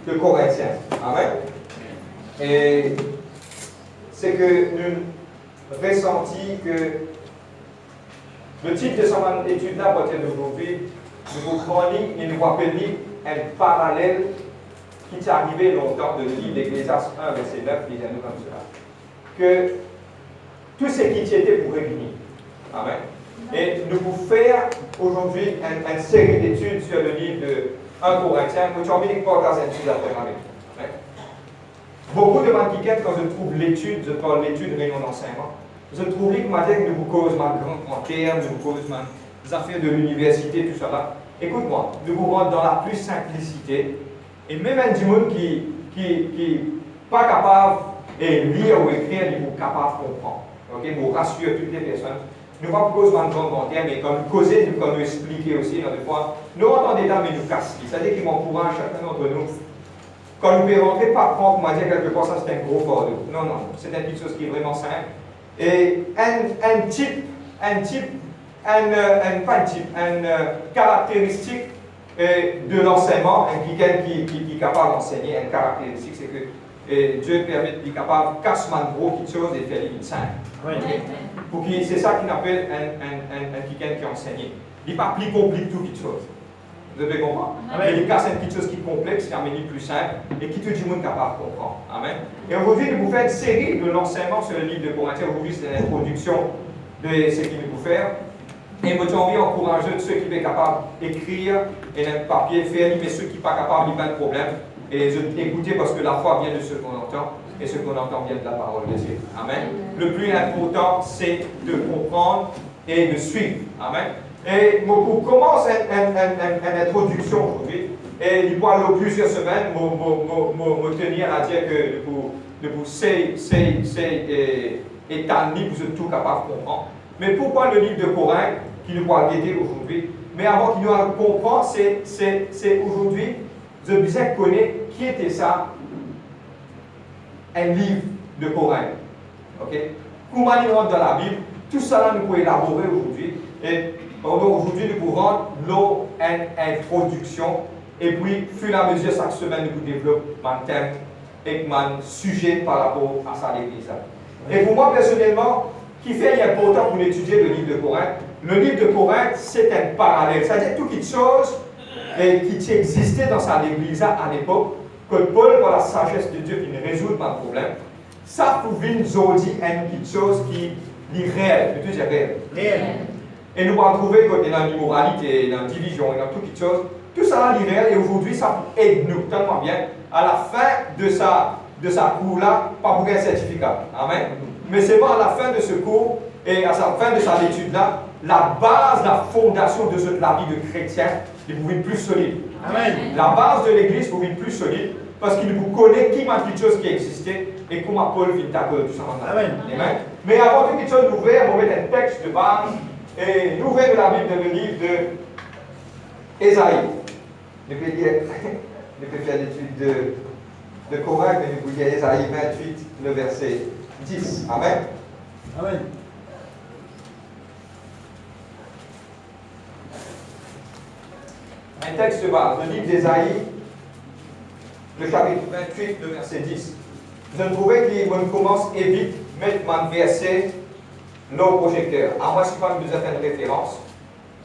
de Corinthiens. Amen. Et c'est que nous ressentons que le titre de son étude-là, à partir d'aujourd'hui, nous vous chronique et nous rappelle un parallèle qui est arrivé longtemps de livre d'Ecclésiaste 1, verset 9, disons-nous comme cela. Que tout ce qui était pour réunir. Amen. Et nous vous faire aujourd'hui une série d'études sur le livre de 1 Corinthiens. Nous avons mis pas dans une étude à faire avec. Beaucoup de gens qui quand je trouve l'étude, je parle l'étude réunion d'enseignement, je trouve que nous vous cause ma grande terme, nous vous cause des affaires de l'université, tout ça là. Écoute-moi, nous vous rentrons dans la plus simplicité. Et même un monde qui n'est pas capable de lire ou écrire, il est capable de comprendre. Okay? Pour rassurer toutes les personnes. Nous ne pas cause de grand terme, mais quand nous causons, nous quand nous expliquer aussi, dans des fois, nous rentrons dedans, mais nous cassons. C'est-à-dire qu'il m'encourage chacun d'entre nous. Quand nous pouvons rentrer par contre, on m'a dit quelque part, ça c'est un gros fardeau. Non, non, c'est une petite chose qui est vraiment simple. Et une caractéristique de l'enseignement, quelqu'un qui est capable d'enseigner, une caractéristique, c'est que Dieu permet d'être capable de casser gros quelque chose et faire les simple. Oui. C'est ça qu'on appelle quelqu'un qui enseigne. Il n'est pas plus compliqué tout quelque chose. Vous devez comprendre. Mais il casse une petite chose qui est complexe, qui amène plus simple et qui tout le monde est capable de comprendre. Amen. Et aujourd'hui, nous vous faisons une série de l'enseignement sur le livre de Corinthiens. Aujourd'hui, c'est l'introduction de ce qu'il nous faire. Et moi, j'ai envie d'encourager ceux qui sont capables d'écrire et d'un papier, faire, mais ceux qui ne sont pas capables, il n'y a pas de problème. Et écoutez parce que la foi vient de ce qu'on entend et ce qu'on entend vient de la parole de Dieu. Amen. Le plus important, c'est de comprendre et de suivre. Amen. Et pour commencer une introduction aujourd'hui, et il parle plusieurs semaines, me tenir à dire que vous c'est établi, vous êtes tout capable de comprendre. Mais pourquoi le livre de Corinthe qui nous va guider aujourd'hui? Mais avant qu'il nous comprenne, c'est aujourd'hui, je besoin de connaître qui était ça, un livre de Corinthe. Ok? Comment il rentre dans la Bible? Tout ça, nous pouvons élaborer aujourd'hui. Et aujourd'hui, nous pouvons rendre l'eau une introduction. Et puis, fur et à mesure, chaque semaine, nous développons un thème et un sujet par rapport à ça, l'église. Et pour moi, personnellement, qui fait important pour étudier le livre de Corinthe? Le livre de Corinthe, c'est un parallèle. C'est-à-dire toute quelque chose qui existait dans sa église à l'époque, que Paul, par la sagesse de Dieu, qui ne résout pas le problème, ça pouvait nous dire quelque chose qui est réel. Je veux dire réel. Et nous allons trouver que dans l'immoralité, dans la division, dans toute chose, tout ça est réel et aujourd'hui, ça aide nous tellement bien. À la fin de sa cours-là, pas pour un certificat. Amen. Mais c'est pas à la fin de ce cours et à la fin de sa étude-là, la base, la fondation de la vie de chrétien, il vous être plus solide. Amen. La base de l'église vous être plus solide parce qu'il vous connaît qui m'a quelque chose qui existait et comment Paul vit d'accord tout ça. Amen. Amen. Mais avant toute chose d'ouvrir, on va mettre un texte de base et l'ouvrir de la Bible dans le livre de Ésaïe. Je peux faire l'étude de Corinthe, mais je vous dis Ésaïe 28, le verset 10. Amen. Amen. Un texte de base, le livre d'Ésaïe, le chapitre 28, le verset 10. Je trouvais qu'il commence et vite mettre mon verset là au projecteur. À moi, si pas nous faire une référence.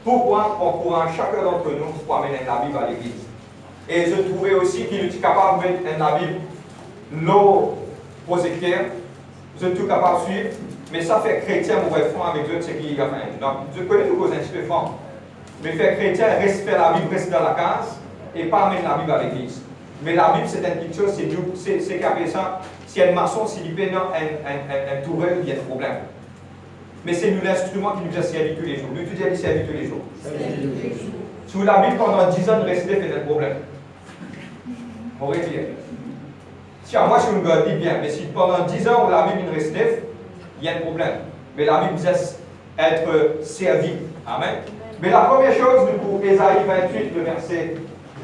Pourquoi on encourage chacun d'entre nous pour amener la Bible à l'église? Et je trouvais aussi qu'il est capable de mettre la Bible là au projecteur. Je suis tout capable de suivre. Mais ça fait chrétien, vous pouvez faire avec eux ce qu'il a fait. Donc, je connais tout cause un petit peu fort. Mais faire chrétien, reste faire la Bible, reste dans la case et pas amener la Bible à l'église. Mais la Bible, c'est une petite chose, c'est qu'après ça, si un maçon, s'il y a un tourelle, il y a un problème. Mais c'est nous l'instrument qui nous a servi tous les jours. Nous étudions servi tous les jours. Sous la Bible, pendant 10 ans, de rester, fait un problème. On va dire. Si à moi, je me dis bien, mais si pendant 10 ans, la Bible reste, il y a un problème. Mais la Bible doit être servie. Amen. Mais la première chose, pour Ésaïe 28, le verset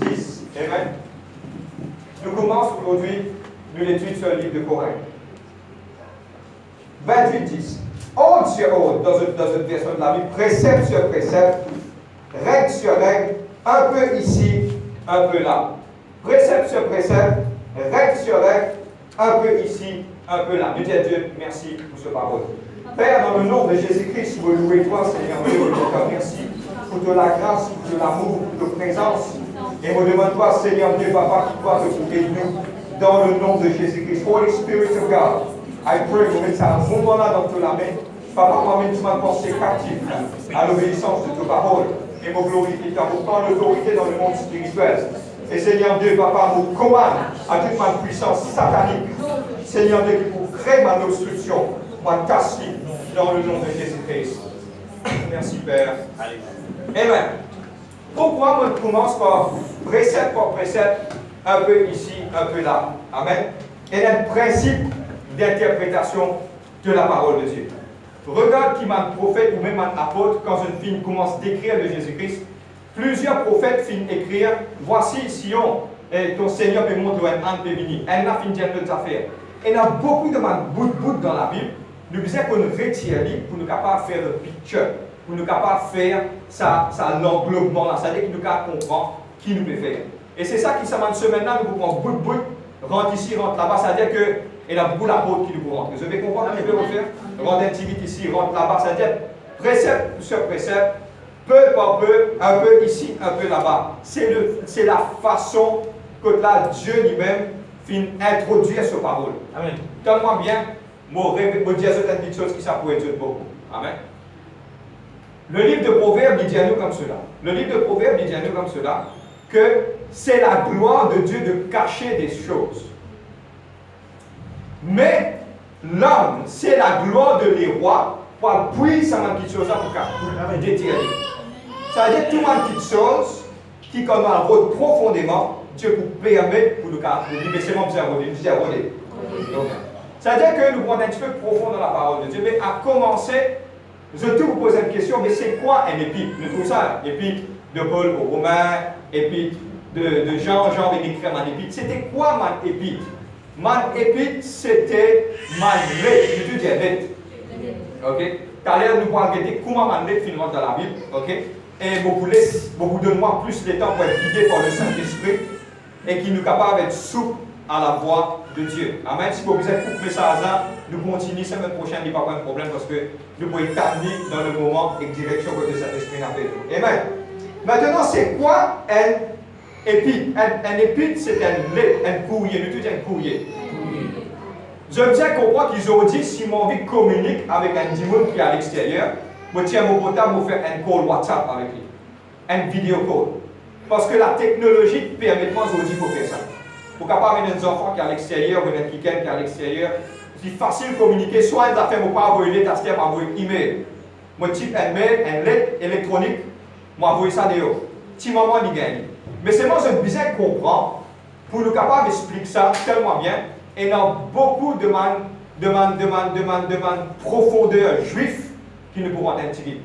10, Amen. Nous commençons aujourd'hui l'étude sur le livre de Corinthe. 28, 10. Ode sur ode, dans une version de la Bible, précepte sur précepte, règle sur règle, un peu ici, un peu là. Précepte sur précepte, un peu ici, un peu là. Nous disons à Dieu, merci pour ce parole. Père, dans le nom de Jésus-Christ, vous louez toi, Seigneur Dieu, merci pour de la grâce, pour de l'amour, pour de présence. Et vous demande toi, Seigneur Dieu, Papa, qui doit s'occuper de nous, dans le nom de Jésus-Christ. Holy Spirit of God, I pray pour mettre ça un moment-là dans toute la main. Papa, moi-même, tu m'as pensé captif à l'obéissance de tes paroles. Et mon glorifier, pour prendre l'autorité dans le monde spirituel. Et Seigneur Dieu, Papa, vous commande à toute ma puissance satanique. Seigneur Dieu, qui vous crée ma obstruction, moi casse dans le nom de Jésus-Christ. Merci Père. Amen. Pourquoi on commence par précepte, un peu ici, un peu là. Amen. Et un principe d'interprétation de la parole de Dieu. Regarde qui m'a prophète ou même un apôtre, quand une fille commence d'écrire de Jésus-Christ, plusieurs prophètes finissent d'écrire, voici Sion, et ton Seigneur peut montrer un âne béni. Elle n'a fini de d'autres affaires. Et il y a beaucoup de bout dans la Bible, nous disons qu'on retire pour nous capables de faire le picture, pour nous capables de faire ça l'englobement là, c'est-à-dire que nous capables de comprendre qui nous peut faire. Et c'est ça qui s'amène ce maintenant, nous pouvons bout, rentre ici, rentre là-bas, c'est-à-dire que il y a beaucoup d'apôtres qui nous rentrent. Vous avez compris ce que je veux faire? Rentre un petit vite ici, rentre là-bas, c'est-à-dire précepte sur précepte, peu par peu, un peu ici, un peu là-bas. C'est la façon que là, Dieu lui-même finit introduire cette parole. Amen. Donne-moi bien, moi dire certaines petites choses qui ça pourrait dire beaucoup. Amen. Le livre de Proverbes dit à nous comme cela. Le livre de Proverbes dit à nous comme cela que c'est la gloire de Dieu de cacher des choses. Mais l'homme, c'est la gloire de les rois pour appuyer sur une petite chose pour détirer. Ça veut dire tout une petite chose qui, comme un rôle profondément, Dieu vous permet pour nous dire, c'est mon petit arrôler. Ça veut dire que nous prenons un petit peu profond dans la parole de Dieu. Mais à commencer, je vais vous poser une question, mais c'est quoi un épître? Nous trouvons ça, épître de Paul aux Romains, épître de Jean vient d'écrire un épître. C'était quoi mon épître? Mon épître, c'était ma lettre. Je dis lettre. Ok? Tout à l'heure, nous allons regarder comment ma lettre finit dans la Bible. Ok? Et beaucoup de moi plus le temps pour être guidé par le Saint-Esprit et qui nous capable d'être souple à la voix de Dieu. Amen. Si vous avez couper ça, nous continuons la semaine prochaine, il n'y a pas de problème parce que nous pouvons établir dans le moment et direction que le Saint-Esprit n'a fait. Amen. Maintenant, c'est quoi un épître? Un épître, c'est un courrier. Nous disons un courrier. Je me tiens à comprendre qu'ils ont dit si mon vie communique avec un démon qui est à l'extérieur, je tiens mon portable pour faire un call WhatsApp avec lui. Un vidéo call. Parce que la technologie permet aujourd'hui pour faire ça. Pour capable amener des enfants qui sont à l'extérieur ou des quelqu'un qui est à l'extérieur, c'est facile de communiquer. Soit ils ont fait mon pas envoyer lettre, c'est envoyer email. Moi type un mail, une lettre électronique, moi envoyer ça dehors. Petit moment il gagne. Mais c'est moi je besoin de comprendre pour nous capables d'expliquer ça tellement bien. Et dans beaucoup de profondeur juifs qui ne pourront intégrer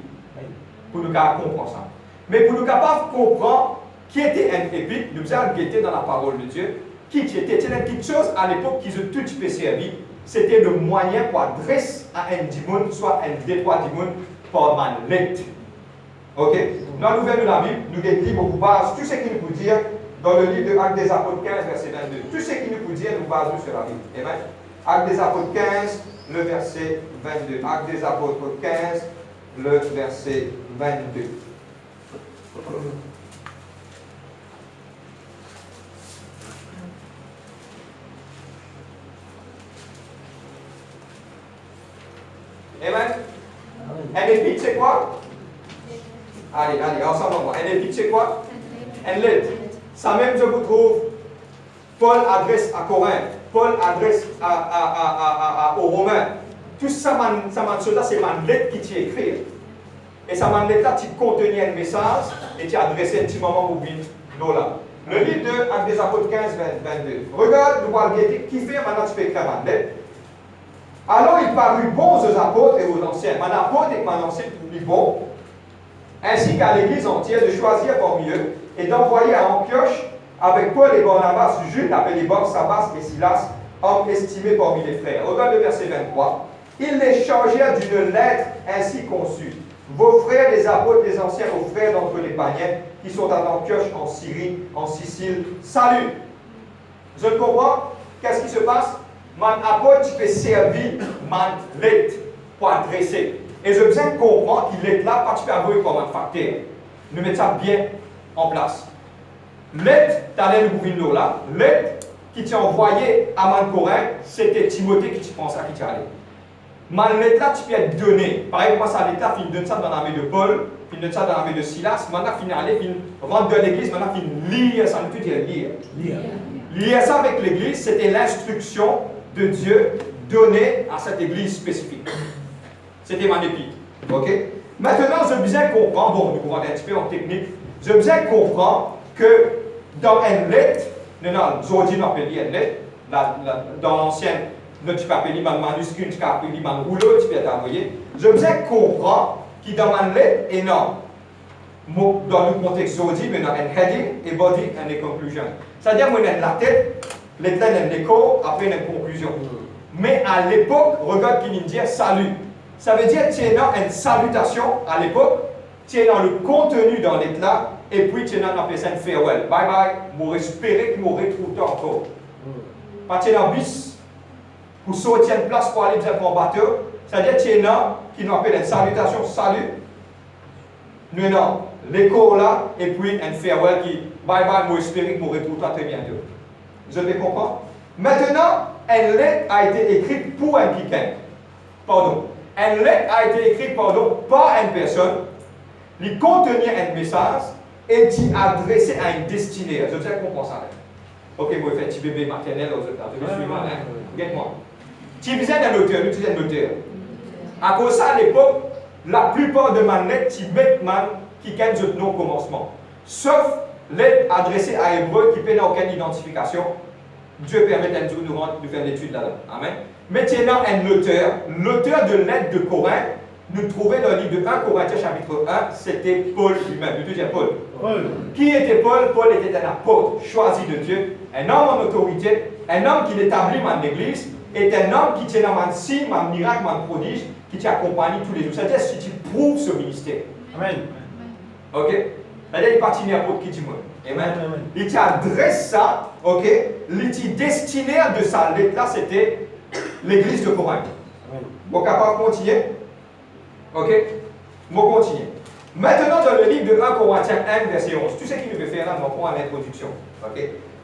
pour nous capables comprendre ça. Mais pour nous capables de comprendre qui était un épître, nous allons guetter dans la parole de Dieu. Qui était? C'était une petite chose à l'époque qui ont tout fait servi. C'était le moyen pour adresser à un démon, soit un des trois démons, par une lettre. Ok? Dans l'ouverture de la Bible, nous avons beaucoup base, tout ce qui nous peut dire dans le livre de Actes des Apôtres 15, verset 22. Tout ce qui nous peut dire, nous basons sur la Bible. Amen. Actes des Apôtres 15, le verset 22. Actes des Apôtres 15, le verset 22. Amen. Un épître, c'est quoi? Allez, ensemble, un épître, c'est quoi? Un lettre. Ça même, je vous trouve, Paul adresse à Corinthe, Paul adresse aux Romains. Tout ça, c'est ma lettre qui t'y écrit. Et ça ma lettre là, tu contenais un message et tu adressais un petit moment pour vite. Là. Le livre de Actes des Apôtres 15, 22. Regarde, nous allons regarder qui fait maintenant tu peux écrire ma lettre. Alors il parut bon aux apôtres et aux anciens. Mon apôtre et mon ancien public bon, ainsi qu'à l'église entière, de choisir parmi eux et d'envoyer à Antioche avec Paul et Barnabas, Jules, appelé Barsabas et Silas, hommes estimés parmi les frères. Regarde le verset 23. Ils les chargèrent d'une lettre ainsi conçue. Vos frères, les apôtres, les anciens, aux frères d'entre les païens qui sont à Antioche, en Syrie, en Sicile, salut. Je ne comprends. Qu'est-ce qui se passe? mon apôtre, tu peux servir mon lettre pour adresser. Et je besoin de comprendre qu'il est là, parce que tu peux avoir comme un facteur. Nous mettons ça bien en place. Lettre, tu as le gouvernement là, lettre qui t'a envoyé à mon Corinth, c'était Timothée qui tu penses à qui tu allais. Ma lettre là, tu peux être donné. Par exemple, moi, ça lettre là, tu donnes ça dans la main de Paul, tu donnes ça dans la main de Silas, maintenant, tu aller, tu rentres dans l'église, maintenant, tu lire ça, tu dire lire. Lire ça avec l'église, c'était l'instruction de Dieu donnée à cette église spécifique. C'était mon épître. Ok? Maintenant, je besoin comprendre, bon, nous pouvons aller un petit peu en technique, je besoin comprendre que dans une lettre, aujourd'hui, on appelle une lettre, dans l'ancienne, tu peux appeler un manuscrit, tu peux appeler un rouleau, tu peux t'envoyer. Je besoin comprendre que dans ma lettre, et non, dans le contexte aujourd'hui, mais dans un heading, et body, and a conclusion. C'est-à-dire, moi, la tête, les têtes, un écho, après une conclusion. Mais à l'époque, regarde qu'il dit salut. Ça veut dire que tu es dans une salutation à l'époque, tu es dans le contenu dans l'état, et puis tu es dans une farewell. Bye bye, pour espérer que nous retrouvions encore. Parce que tu es dans le bis, pour sortir une place pour aller dans un bateau, c'est-à-dire que tu es dans, qui nous appelle une salutation, salut. Nous sommes dans l'écho là, et puis un farewell qui, bye bye, pour espérer que nous retrouvions très bientôt. Vous avez compris? Maintenant, une lettre a été écrite pour un quelqu'un. Pardon. Une lettre a été écrite par une personne, il contenait un message et qui adressé à une destinée. Je sais qu'on pense à ça. Ok, vous faites un petit bébé maternel aux États-Unis. Regarde-moi. Tu besoin d'un auteur, nous utilisons un auteur. À cause de ça, à l'époque, la plupart de ma lettre, tu mets man qui gagne le nom au commencement. Sauf lettre adressée à Hébreu qui n'a aucune identification. Dieu permet un jour de faire l'étude là-dedans. Amen. Mais tu es là un auteur. L'auteur de lettre de Corinthe, nous trouvons dans le livre de 1 Corinthiens chapitre 1, c'était Paul lui-même. Nous disons Paul. Qui était Paul? Paul était un apôtre choisi de Dieu, un homme en autorité, un homme qui établit mon église, et un homme qui tient dans mon signe, mon miracle, mon prodige, qui t'accompagne tous les jours. C'est-à-dire si tu prouves ce ministère. Amen. Ok? C'est-à-dire il partit à apôtre qui tu Amen. Il t'adresse ça, ok? Il destiné de sa lettre là, c'était l'église de Corinthe. Bon, capable de continuer? Ok? Bon, continuer. Maintenant, dans le livre de 1 Corinthiens 1, verset 11, tu sais qui nous veut faire là, on prend à l'introduction. Ok?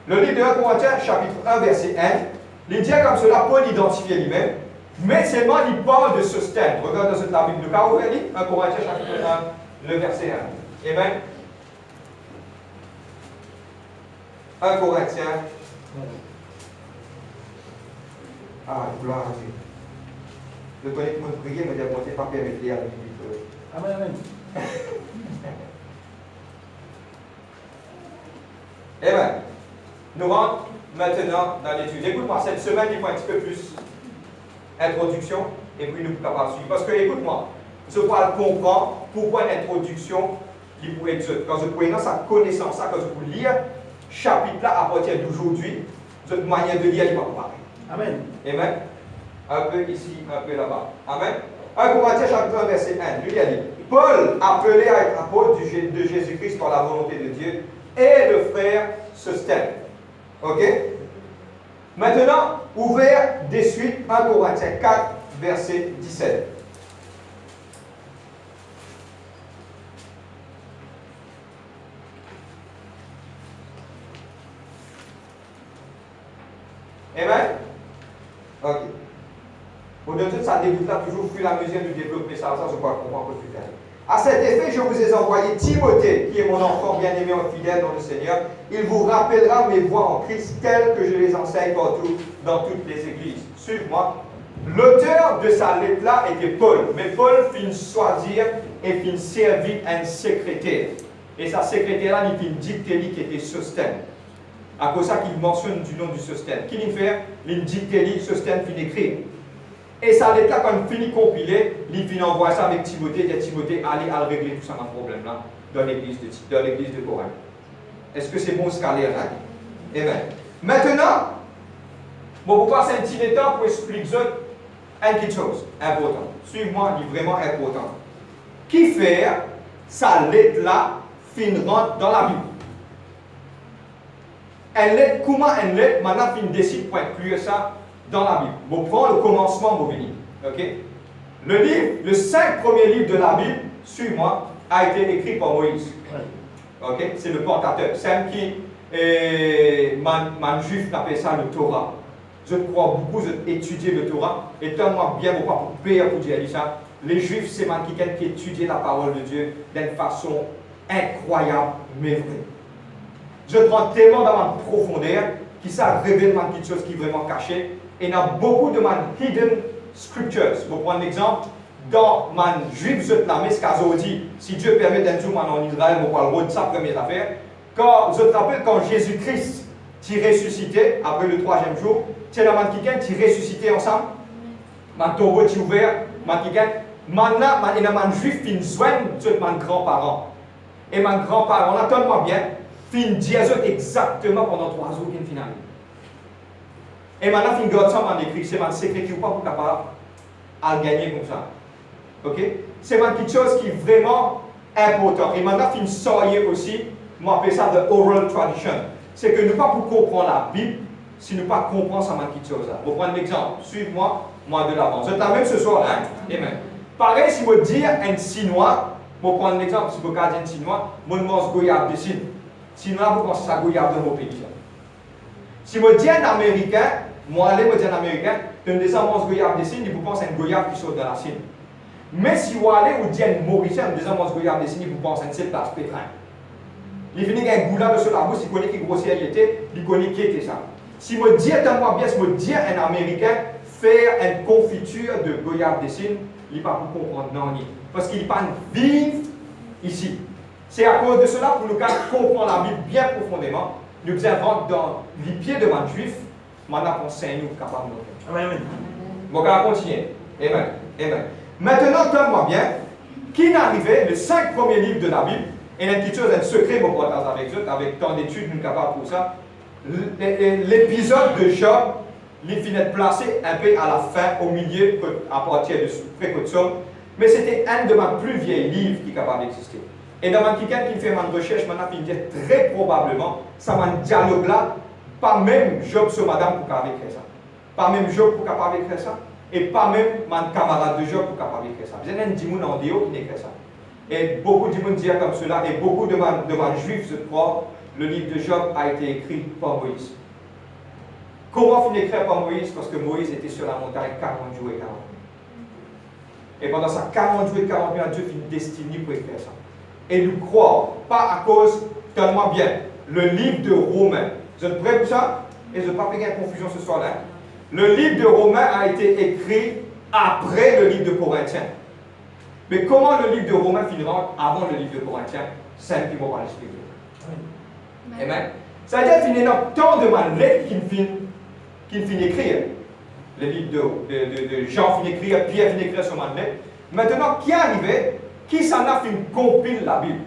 Le livre de 1 Corinthiens, chapitre 1, verset 1, il dit comme cela, Paul identifiait lui-même, mais seulement il parle de ce stèle. Regarde dans cette la Bible de Car, vous voyez, 1 Corinthiens, chapitre 1, le verset 1. Amen. 1 Corinthiens. Ah, gloire à Dieu. Le connais que moi prier, me dire, bon, t'es pas permis à Bible. Amen, amen. Amen. Nous rentrons maintenant dans l'étude. Écoute-moi, cette semaine, il faut un petit peu plus introduction, et puis nous pouvons pas suivre. Parce que, écoute-moi, je dois comprendre pourquoi l'introduction qui pourrait être. Quand je prends sa connaissance, ça, quand je peux lire, chapitre là, à partir d'aujourd'hui, cette manière de lire, il va comparer. Amen. Amen. Un peu ici, un peu là-bas. Amen. 1 Corinthiens chapitre 1, verset 1. Lui a dit, Paul, appelé à être apôtre de Jésus-Christ par la volonté de Dieu, et le frère Sostène. Ok? Maintenant, ouvert de suite 1 Corinthiens 4, verset 17. Amen? Ok. Pour de tout ça dégoûte là, toujours au fur et à mesure de développer ça, je crois qu'on comprend un peu plus tard. À cet effet, je vous ai envoyé Timothée, qui est mon enfant bien-aimé et fidèle dans le Seigneur. Il vous rappellera mes voies en Christ telles que je les enseigne partout, dans toutes les églises. Suive-moi. L'auteur de sa lettre-là était Paul, mais Paul fit choisir et fit servir un secrétaire. Et sa secrétaire-là, il fit dicter qui était Sostène. À cause de ça qu'il mentionne du nom du Sostène. Qui fait? Il dictait, Sostène fit écrire. Et ça lettre-là, quand il finit compiler, il finit envoyer ça avec Timothée, il dit Timothée, allez à régler tout ça, dans ce problème-là, dans l'église de Corinthe. Est-ce que c'est bon ce qu'elle est là? Amen. Maintenant, bon, vous passez un petit temps pour expliquer une chose importante. Suivez-moi, il est vraiment important. Qui fait ça lettre-là, fin rentre dans la Bible? Une lettre, comment une lettre, maintenant, fin décide pour inclure ça dans la Bible. Vous prenez le commencement, vous venez. OK? Le livre, le 5 premiers livres de la Bible, suis-moi, a été écrit par Moïse. OK? C'est le Pentateuque. C'est qui, man juif appelle ça le Torah. Je crois beaucoup étudier le Torah. Et tellement bien, vous pas pour payer pour dire ça. Les juifs, c'est quelqu'un qui étudie la parole de Dieu d'une façon incroyable, mais vraie. Je prends tellement dans ma profondeur qui ça révèle quelque chose qui est vraiment caché. Et il y a beaucoup de hidden scriptures. Pour prendre l'exemple, dans man juif, je te la mets ce qu'a dit. Si Dieu permet d'un jour en Israël, on va le sa première affaire. Quand je te rappelle, quand Jésus-Christ t'y ressuscité après le 3e jour, tu es dans quelqu'un qui ressuscité ensemble. Man tombeau t'y ouvert, man quelqu'un. Maintenant, il y a un juif qui soigne de mes grands-parents. Et mes grands-parents, on attend-moi bien, fin dire exactement pendant 3 jours qu'il finit. Et maintenant, fin garde ça, on écrit, c'est un secret qui n'est pas capable à gagner comme ça. Ok? C'est quelque chose qui est vraiment important. Et maintenant, fin soyez aussi, moi j'appelle ça the oral tradition. C'est que nous pas pour comprendre la Bible, si nous pas comprendre ça quelque chose là. Pour prendre l'exemple, suivez-moi, moi de l'avant. Je t'amène ce soir là. Amen. Pareil, si vous dites un Chinois, pour prendre l'exemple, si vous regardez un Chinois, vous mange goyave de Chine. Chinois, vous pensez à goyave de vos pays. Si vous dites un Américain, moi, allez vous dire un Américain, vous me dites mange goyave de Chine, vous pensez à un goyave qui sort de la Chine. Mais si vous allez vous dire un Mauricien, vous me dites mange goyave de Chine, vous pensez à une seule place pétrin. Il vient un goulard de sur la bouche, il connaît qui grossière il était, il connaît qui était ça. Si vous dites bien, si vous dites un Américain, faire une confiture de goyave de Chine, il n'est pas pour comprendre non ni. Parce qu'il n'est pas vivre ici. C'est à cause de cela pour nous comprendre la Bible bien profondément. Nous inventons dans les pieds de man juif, maintenant qu'on sait nous capable de nous. Amen. Bon, on va continuer. Amen. Amen. Maintenant, donne-moi bien, qui est arrivé, les 5 premiers livres de la Bible, et une petite chose, un secret, mon partage avec eux, avec tant d'études, nous sommes capables pour ça. L'épisode de Job, il finit de placer un peu à la fin, au milieu, à partir de précaution. Mais c'était un de mes plus vieilles livres qui est capable d'exister. Et dans quelqu'un qui fait ma recherche, maintenant, il dit très probablement, ça m'a dialogue là, pas même Job sur madame pour capable écrire ça. Pas même Job pour capable écrire ça. Et pas même mon camarade de Job pour capable écrire ça. Vous avez un dimoun en déo qui écrit ça. Et beaucoup de gens disent comme cela, et beaucoup de ma juifs, je crois, le livre de Job a été écrit par Moïse. Comment finit écrit par Moïse? Parce que Moïse était sur la montagne 40 jours et 40 nuits. Et pendant ça 40 jours et 40 nuits, Dieu finit destiné pour écrire ça. Et nous croyons, pas à cause, tellement bien, le livre de Romains. Vous êtes prêts pour ça? Et je ne vais pas faire confusion ce soir-là. Le livre de Romains a été écrit après le livre de Corinthiens. Mais comment le livre de Romains finira avant le livre de Corinthiens? C'est un qui va l'expliquer. Amen. Ça veut dire qu'il y a tant de ma lettre qu'il finit d'écrire. Le livre de Jean finit d'écrire, Pierre finit d'écrire sur ma lettre. Maintenant, qui est arrivé? Qui s'en a fait compile la Bible?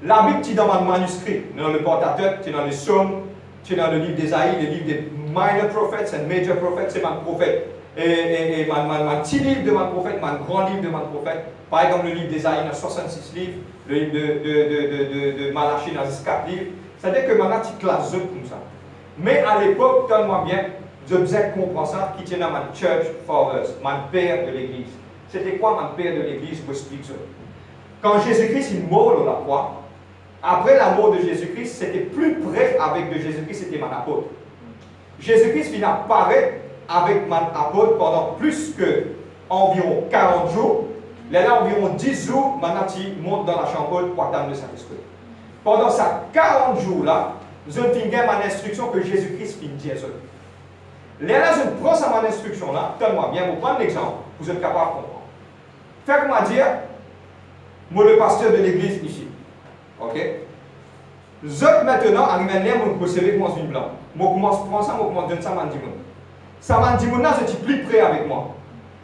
La Bible, tu es dans mon manuscrit, dans le Pentateuque, tu es dans les Psaumes, tu es dans le livre d'Ésaïe, le livre des minor prophets et major prophets, c'est mon prophète. Et mon petit livre de mon prophète, mon grand livre de mon prophète. Par exemple, le livre d'Ésaïe, il y a 66 livres, le livre de Malachie, il y a 4 livres. C'est-à-dire que maintenant, tu classes comme ça. Mais à l'époque, donne-moi bien, je faisais comprendre ça, qui tient dans mon church fathers, mon père de l'église. C'était quoi mon père de l'église? Je vous explique ça. Quand Jésus-Christ est mort dans la croix, après la mort de Jésus-Christ, c'était plus près avec de Jésus-Christ, c'était mon apôtre. Jésus-Christ vient apparaître avec mon apôtre pendant plus que environ 40 jours. Là, environ 10 jours, maintenant, il monte dans la chambre pour attendre le Saint-Esprit. Pendant ces 40 jours-là, je finis mon instruction que Jésus-Christ finit dire ça. Là, je prends ça mon instruction-là, donne-moi bien, vous prenez l'exemple, vous êtes capable de comprendre. Faites-moi dire, moi, le pasteur de l'église ici. Ok? Je maintenant, arrive à l'air, je recevez comme une blanc. Je commence à prendre ça, je commence à donner ça à Mandimoun. Ça Mandimoun là, je suis plus près avec moi.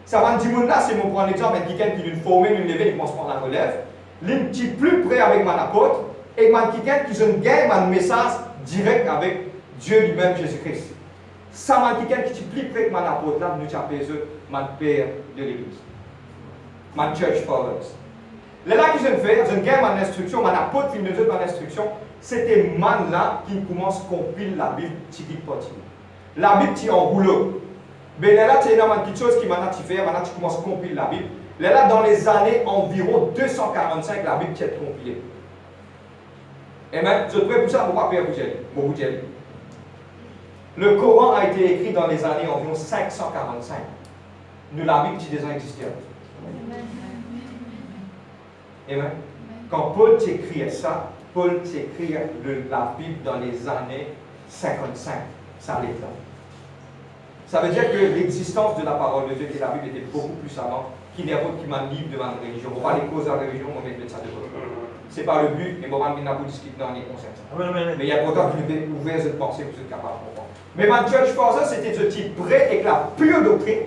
Ça Mandimoun là, c'est mon prendre l'exemple, quelqu'un qui vient former, une levée, il commence à prendre la relève. Il est plus près avec mon apôtre, et quelqu'un qui gagne un message direct avec Dieu lui-même, Jésus-Christ. Ça quelqu'un qui est plus près que mon apôtre là, nous appelons mon père de l'église. Mon church fathers. Là que je fais, je gagne mon instruction, mon apôtre qui me donne mon instruction, c'était man là qui commence à compiler la Bible petit par petit. La Bible qui en rouleau. Mais là, tu as une petite chose qui maintenant tu fais, maintenant tu commences à compiler la Bible. Là, dans les années environ 245, la Bible est compilée. Amen. Je prie pour ça, mon papa vous dire. Le Coran a été écrit dans les années environ 545. Nous, la Bible, qui déjà existait. Amen. Quand Paul t'écrit ça, Paul t'écrit la Bible dans les années 55. Ça l'est là. Ça veut dire que l'existence de la parole de Dieu et de la Bible était beaucoup plus avant qu'il n'y a pas qui m'a libre de ma religion. On va parler causes de la religion, on va mettre ça de côté. Ce n'est pas le but, mais on va discuter dans les concepts. Mais il y a pourtant qu'il est ouvert de penser que vous êtes capable de comprendre. Mais ma church for ça, c'était ce type prêt avec la pure doctrine,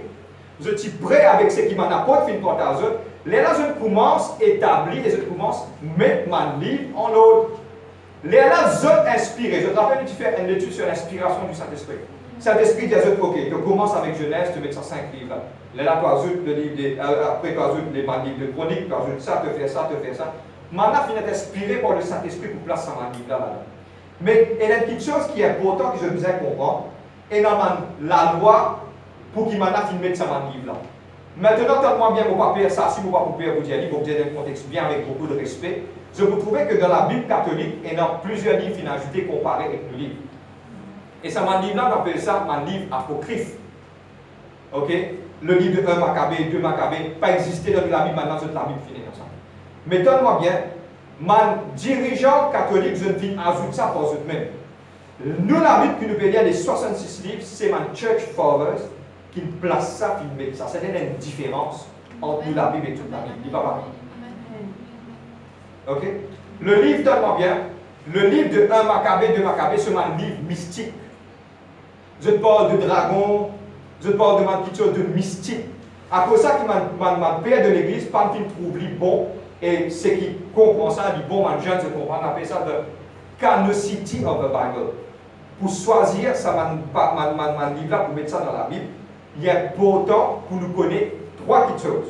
ce type prêt avec ce qui m'en apporte, fin porte à eux. Là, je commence à établir et je commence à mettre ma livre en l'autre. Là, je inspiré. Je te rappelle que tu fais une étude sur l'inspiration du Saint-Esprit. Saint-Esprit dit à eux, ok, tu commences avec Genèse, tu mets ça 5 livres là. Là, tu ajoutes le livre, après tu ajoutes les livres de chronique, tu ajoutes ça, tu fais ça, tu fais ça. Maintenant, tu es inspiré par le Saint-Esprit pour placer ça dans livre là. Mais il y a une petite chose qui est importante que je besoin comprendre. Et dans la loi, pour qu'il m'en mette ça dans livre là. Maintenant, tellement bien mon papier, ça, si mon papier vous dit, vous dire dans un contexte bien avec beaucoup de respect, je vous trouvais que dans la Bible catholique, il y a plusieurs livres qui sont ajoutés comparés avec le livre. Et ça, mon livre-là, on appelle ça mon livre apocryphe. Ok? Le livre de 1 Maccabée, 2 Maccabée, pas existé dans la Bible, maintenant c'est la Bible finie comme ça. Mais donne-moi bien, mon dirigeant catholique, je ne viens ajouter ça pour eux-mêmes. Nous, la Bible qui nous payait les 66 livres, c'est mon Church Fathers qui place ça, qui met ça. C'est une différence entre nous, la Bible et toute la Bible. Il va pas. Ok? Le livre, donne-moi bien, le livre de 1 Maccabée, 2 Maccabée, c'est un livre mystique. Je te parle de dragon, je te parle de quelque chose de mystique. À cause de ça, ma père de l'église, pas qu'il trouve les bon, et ce qui comprend ça, dit bon, man, jeune, je comprends, on appelle ça the canonicity of the Bible. Pour choisir ça, man livre là, pour mettre ça dans la Bible, il y a pourtant pour nous connaître trois petites choses.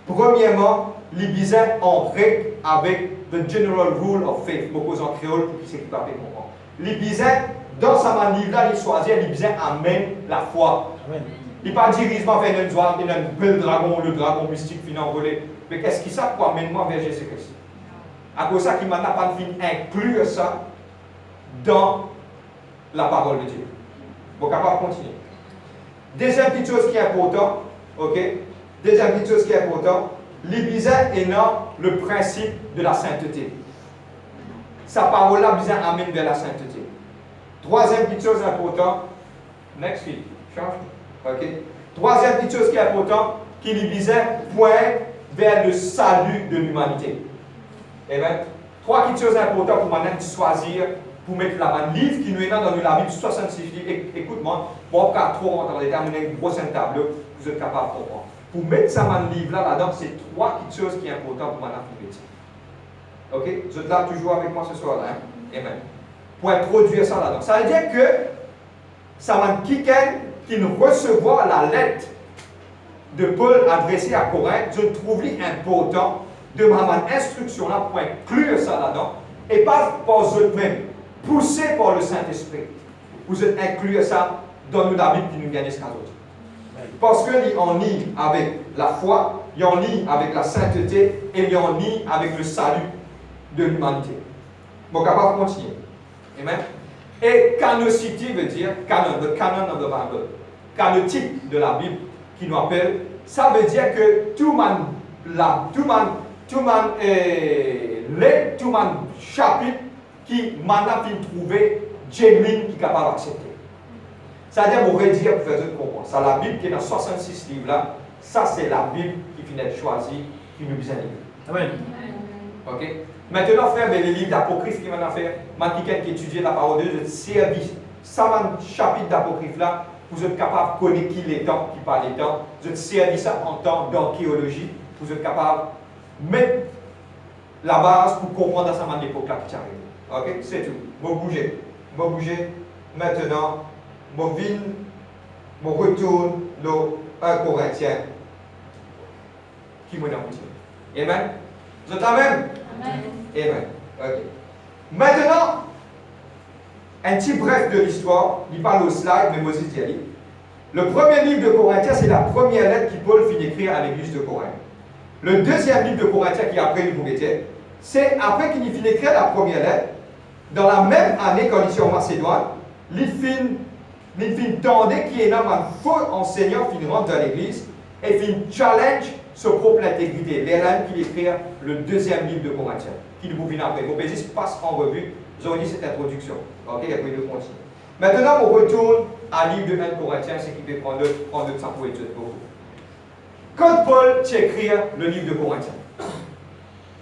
Premièrement, les bisins en règle avec the general rule of faith, beaucoup en créole pour qui c'est qui peut comprendre. Les bisins, dans sa livre-là, il choisit, les bisins amènent la foi. Amen. Il pas directement vers une joie, il a un bel dragon, le dragon mystique finit envolé. Mais qu'est-ce qui ça pour amener moi vers Jésus-Christ? À cause de ça, qu'il m'a pas inclure ça dans la parole de Dieu. Bon, capable de continuer. Deuxième petite chose qui est importante, ok? Deuxième petite chose qui est importante, l'Ibizin est dans le principe de la sainteté. Sa parole-là, l'Ibizin amène vers la sainteté. Troisième petite chose importante, next week, change. Ok? Troisième petite chose qui est importante, qui l'Ibizin pointe vers le salut de l'humanité. Amen. Trois petites choses importantes pour maintenant choisir, pour mettre la livre qui nous est dans la Bible, 66 livres. Écoute-moi, bon, pas trop rentrer dans les termes, un gros tableau, vous êtes capable de comprendre. Pour mettre ça dans le livre là-dedans, c'est trois petites choses qui sont importantes pour maintenant pour métier. Ok? Vous êtes là toujours avec moi ce soir-là. Hein? Amen. Pour introduire ça là-dedans. Ça veut dire que ça m'a quelqu'un qui nous recevoir la lettre de Paul adressée à Corinthe, je trouve important de ma instruction là pour inclure ça là-dedans et pas par eux-mêmes, poussé par le Saint-Esprit. Vous êtes inclure ça dans la Bible qui nous gagne ce cas d'autre. Parce qu'il est en lien avec la foi, il est en lien avec la sainteté et il est en lien avec le salut de l'humanité. Bon, capable de continuer. Amen. Et canonicity veut dire canon, the canon of the Bible. Canotique de la Bible qui nous appelle, ça veut dire que tout chapitre qui maintenant fait trouver genuine qui est capable d'accepter. C'est-à-dire, on pourrait dire, pour faire comprendre, ça, la Bible qui est dans 66 livres là, ça c'est la Bible qui finit d'être choisie, qui nous vise à lire. Amen. Ok? Maintenant, frère, les livres d'apocryphe qui m'en fait, quelqu'un qui étudie la parole de Dieu, service, ça, chapitre d'apocryphe là, vous êtes capable de connaître qui les temps, qui parle les temps, vous êtes servi ça en temps d'archéologie, vous êtes capable de mettre la base pour comprendre ça à l'époque là qui arrive. Ok? C'est tout. Bon bouger. Bon bouger. Maintenant, mon vin, mon retourne le 1 Corinthiens qui m'a dit. Amen. Vous êtes amen? Amen. Amen. Ok. Maintenant, un petit bref de l'histoire, il parle au slide, mais Moses dit. Le premier livre de Corinthiens, c'est la première lettre que Paul finit d'écrire à l'église de Corinthe. Le deuxième livre de Corinthiens, qui est après le Corinthiens, c'est après qu'il finit d'écrire la première lettre, dans la même année, quand il est en Macédoine, il fin tendait qu'il y ait un faux enseignant qui rentre dans l'église et fin challenge sa propre intégrité. Les là qu'il écrit le deuxième livre de Corinthiens, qui nous vient après. Vos pages passent en revue. Vous avez dit cette introduction. Ok, et puis nous continuons. Maintenant, on retourne à l'île de 1 Corinthiens, ce qui peut prendre de temps pour étudier pour vous. Quand Paul écrit le livre de Corinthiens,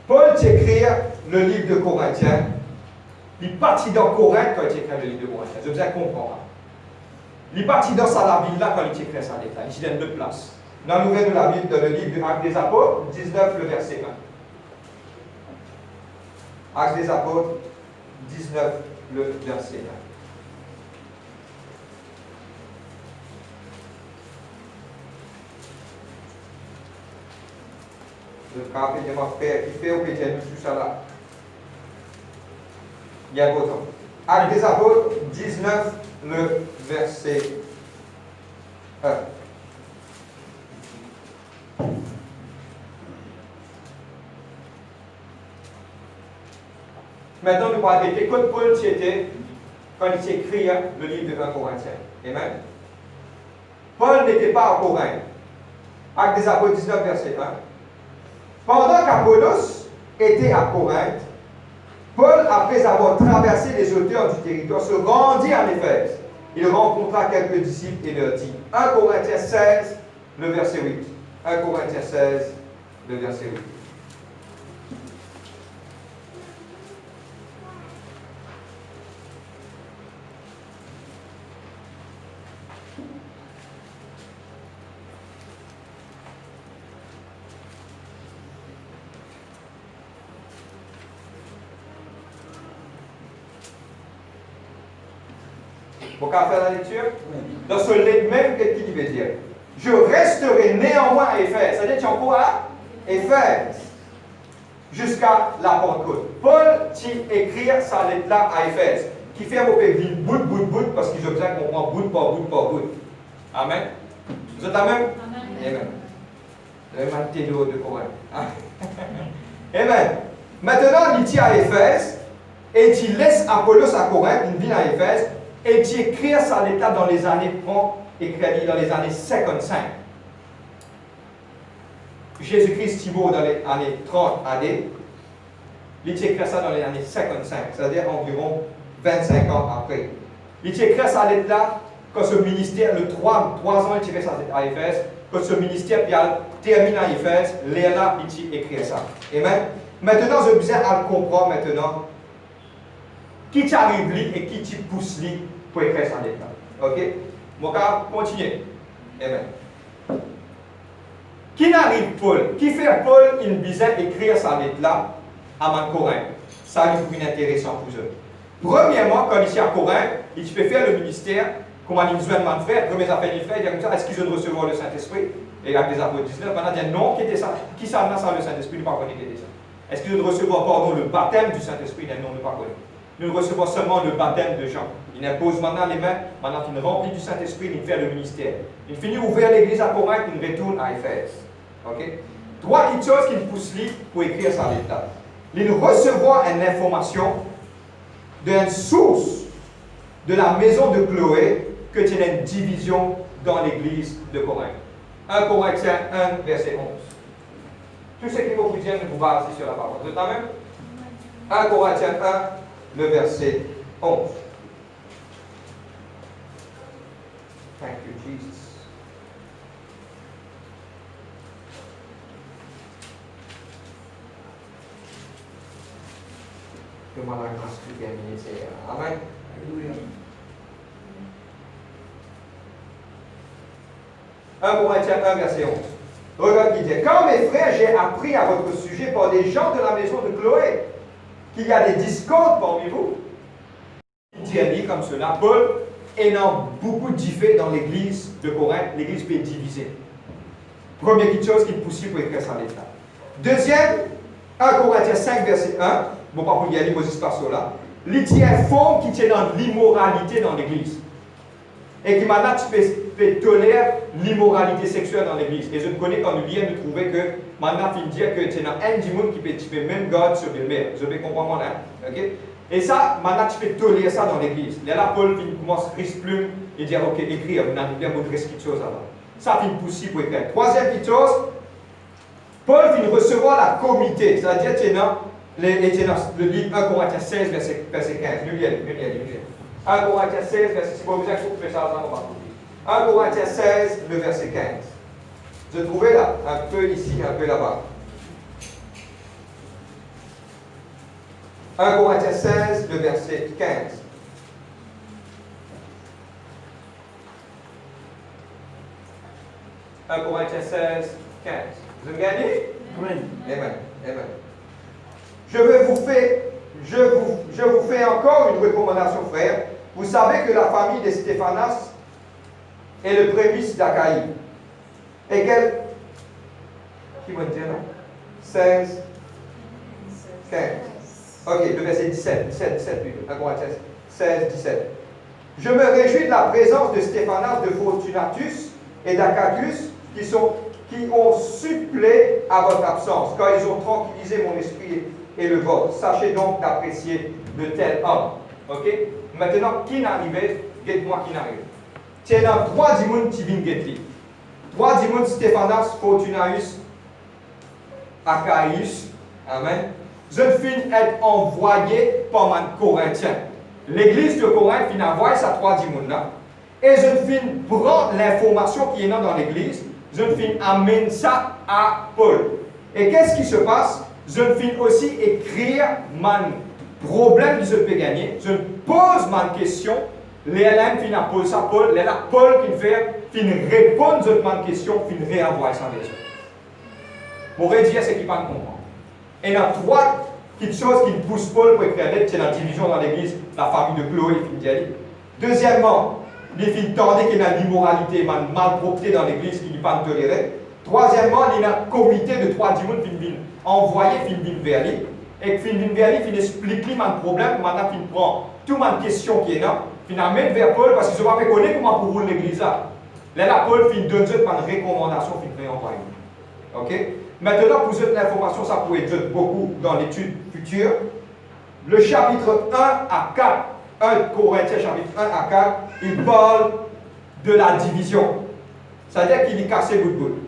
Paul écrit le livre de Corinthiens, il est parti dans Corinthe quand il écrit le livre de Corinthiens. Je vous ai compris. Il est parti dans sa ville là quand il écrit sa lettre. Il s'y donne deux places. Dans l'ouverture de la Bible, dans le livre de Actes des Apôtres, 19, le verset 1. Actes des Apôtres, 19, le verset 1. Le frère de ma frère, qui fait au pétier tout ça là. Il y a beau temps. Actes des Apôtres, 19, le verset 1. Maintenant, nous parlons de quand Paul était, quand il écrit le livre de 1 Corinthiens. Amen. Paul n'était pas à Corinthe. Actes des Apôtres 19, verset 1. Pendant qu'Apollos était à Corinthe, Paul, après avoir traversé les hauteurs du territoire, se rendit à Éphèse. Il rencontra quelques disciples et leur dit, 1 Corinthiens 16, le verset 8. 1 Corinthiens 16, le verset 8. Vous pouvez faire la lecture? Dans ce livre même, qu'est-ce qu'il veut dire? Je resterai néanmoins à Éphèse. C'est-à-dire, tu es encore à Éphèse. Jusqu'à la Pentecôte. Paul, tu écrit sa lettre-là à Éphèse. Qui fait vos pays bout, parce qu'ils ont besoin qu'on prend bout par bout. Amen. Vous êtes la même? Amen. Vous avez mal de Corinthe. Amen. Maintenant, il dit à Éphèse, et tu laisses Apollos à Corinthe, il vient à Éphèse, et tu écris sa lettre dans les années, écrit dans les années 55. Jésus-Christ est mort dans les années 30 années. Il écrit ça dans les années 55, c'est-à-dire environ 25 ans après. Il écrit sa lettre là, quand ce ministère, le 3 ans, il écrit sa lettre à Éphèse, quand ce ministère termine à Éphèse, là, il écrit ça. Amen. Maintenant, je besoin à le comprendre maintenant. Qui t'arrive et qui te pousse pour écrire sa lettre là. Ok? Mon cas, continuez. Amen. Qui n'arrive Paul? Qui fait Paul une besoin d'écrire sa lettre là à Corinthe? Ça lui est intéressant pour eux. Premièrement, quand il est à Corinthe, il peut faire le ministère, comme il nous a fait, premières affaires il fait, il dit comme ça, est-ce qu'ils ont recevoir le Saint-Esprit? Et avec les apôtres 19, maintenant il dit non, qui était ça? Qui ça n'a le Saint-Esprit? Nous ne pas connaître qui était ça. Est-ce qu'ils ont recevoir, pardon, le baptême du Saint-Esprit? Il dit non, nous ne pas connaître. Nous recevons seulement le baptême de Jean. Il impose maintenant les mains, maintenant qu'il remplit du Saint-Esprit, il fait le ministère. Il finit ouvrir l'église à Corinthe, il retourne à Éphèse. Ok? Trois petites choses qui poussent pour écrire sa lettre. Il recevoir une information d'une source de la maison de Chloé que tu as une division dans l'église de Corinthe. 1 Corinthiens 1, verset 11. Tout ce qui vous dit, vous basez sur la parole. Vous êtes là même? 1 Corinthiens 1, le verset 11. Thank you, Jesus. Que moi la grâce qui est ministère. Amen. Alléluia. 1 Corinthiens 1, verset 11. Regarde qui dit, quand mes frères, j'ai appris à votre sujet par des gens de la maison de Chloé qu'il y a des discordes parmi vous. Il dit comme cela, Paul, ayant beaucoup diffé dans l'église de Corinthe, l'église peut être divisée. Première petite chose qu'il pousse pour écrire sa lettre. Deuxième, 1 Corinthiens 5, verset 1, bon, pas pour y aller, Moses par là, il y a une forme qui tient dans l'immoralité dans l'église. et qui maintenant peut tolérer l'immoralité sexuelle dans l'église. Et je connais quand nous viens de trouver que maintenant il dire que c'est un monde qui peut même garder sur le mer. Je vais comprendre là. Ok? Et ça, maintenant tu peux tolérer ça dans l'église. Là, Paul commence à risque plume et dire ok, écrire, on a bien beaucoup de choses avant. Ça fait possible pour écrire. Troisième petite chose, Paul vient recevoir la comité, c'est-à-dire le livre 1 Corinthiens 16, verset 15. Nous y allons. 1 Corinthiens 16, verset 16. Bon, vous avez fait ça ensemble. 1 Corinthiens 16, le verset 15. Je trouvais là, un peu ici, un peu là-bas. 1 Corinthiens 16, le verset 15. « 1 Corinthiens 16, 15. Vous avez gagné? Amen. Amen. Amen. Je vous fais encore une recommandation, frère. Vous savez que la famille de Stéphanas est le prémice d'Achaïe. Et qu'elle... Qui va dire là? 16, 15. Ok, le verset 17, 1 Corinthiens 16, 17. Je me réjouis de la présence de Stéphanas, de Fortunatus et d'Achaïus qui ont supplé à votre absence, car ils ont tranquillisé mon esprit et le vôtre. Sachez donc d'apprécier de tels hommes. Ok? Maintenant, qui n'arrivait? Dites-moi qui n'arrive. Tiens, dans 3 dimons qui viennent guetter. 3 dimons Stéphanas, Fortunatus, Achaïus. Amen. Je finis être envoyé par un Corinthien. L'église de Corinthe finit envoyer sa 3 dimons là. Et je finis prendre l'information qui est dans l'église. Je finis amène ça à Paul. Et qu'est-ce qui se passe? Je finis aussi écrire mon problème que je peux gagner. Je pose ma question. Les élèves finissent à poser ça à Paul. Les là, Paul qui finit répondre à ma question, finit réenvoyer ça vers eux. Mon dire c'est qu'il ne comprend pas. Et il y a 3 petites choses qui poussent Paul pour écrire lettre. C'est la division dans l'église, la famille de Chloé, il finit d'y. Deuxièmement, il finit tordé qu'il y a l'immoralité, une malpropreté dans l'église qui n'est pas tolérée. Troisièmement, il y a un comité de 3 dimons qui viennent envoyer, qui viennent vers lui. Et qui viennent vers lui, qui explique lui mon problème, maintenant il prend toute ma question qui est là, il amène vers Paul parce qu'ils ne vont pas connaître comment pour vous l'église là. Là, Paul finit donne une recommandation, il fait envoyer. Ok? Maintenant, pour cette information, ça pourrait être beaucoup dans l'étude future. Le chapitre 1 à 4, 1 Corinthiens chapitre 1 à 4, il parle de la division. C'est-à-dire qu'il est cassé bout de bout.